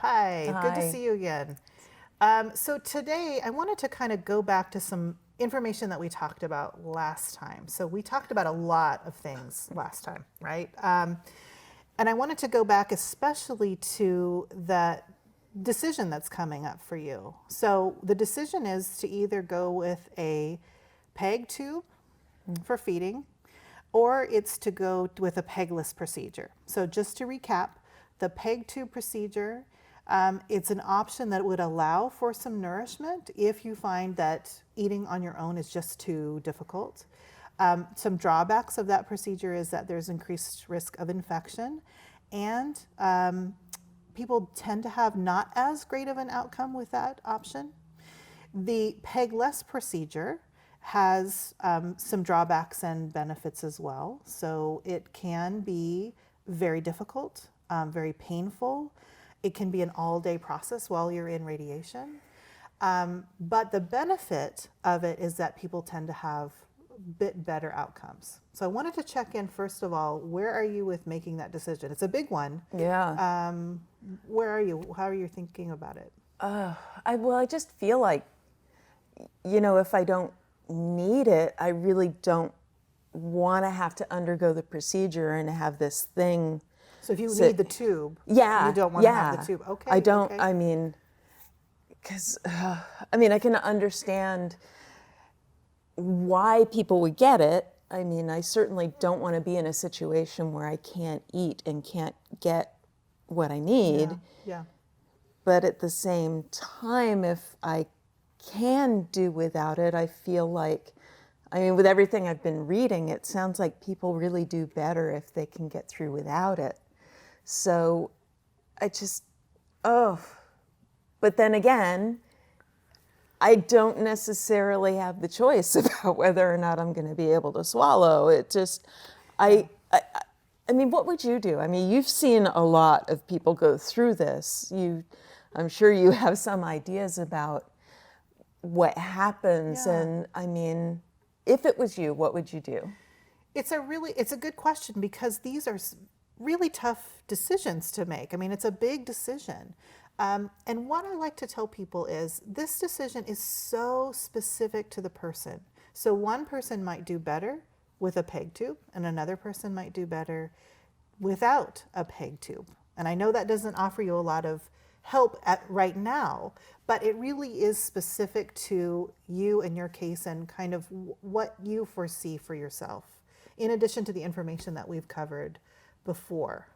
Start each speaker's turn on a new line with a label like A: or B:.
A: Sarah, hi. Good to
B: Hi.
A: see you again. So today I wanted to kind of go back to some information that we talked about last time. So we talked about a lot of things last time, right? And I wanted to go back especially to that decision that's coming up for you. So the decision is to either go with a PEG tube for feeding, or it's to go with a pegless procedure. So just to recap, the PEG tube procedure, it's an option that would allow for some nourishment if you find that eating on your own is just too difficult. Some drawbacks of that procedure is that there's increased risk of infection, and people tend to have not as great of an outcome with that option. The pegless procedure has some drawbacks and benefits as well. So it can be very difficult, very painful. It can be an all-day process while you're in radiation. But the benefit of it is that people tend to have a bit better outcomes. So I wanted to check in, first of all, where are you with making that decision? It's a big one.
B: Yeah.
A: Where are you? How are you thinking about it?
B: I just feel like, if I don't need it, I really don't want to have to undergo the procedure and have this thing.
A: So if you
B: So-
A: need the tube,
B: Yeah.
A: you don't want to have the tube. Okay.
B: I don't,
A: okay.
B: because, I can understand why people would get it. I certainly don't want to be in a situation where I can't eat and can't get what I need.
A: Yeah.
B: But at the same time, if I can do without it, I feel like, with everything I've been reading, it sounds like people really do better if they can get through without it. So I just, but then again, I don't necessarily have the choice about whether or not I'm going to be able to swallow. It just, what would you do? You've seen a lot of people go through this. I'm sure you have some ideas about what happens.
A: Yeah.
B: And if it was you, what would you do?
A: It's a good question, because these are really tough decisions to make. It's a big decision. And what I like to tell people is this decision is so specific to the person. So one person might do better with a PEG tube, and another person might do better without a PEG tube. And I know that doesn't offer you a lot of help right now, but it really is specific to you and your case and kind of what you foresee for yourself, in addition to the information that we've covered before.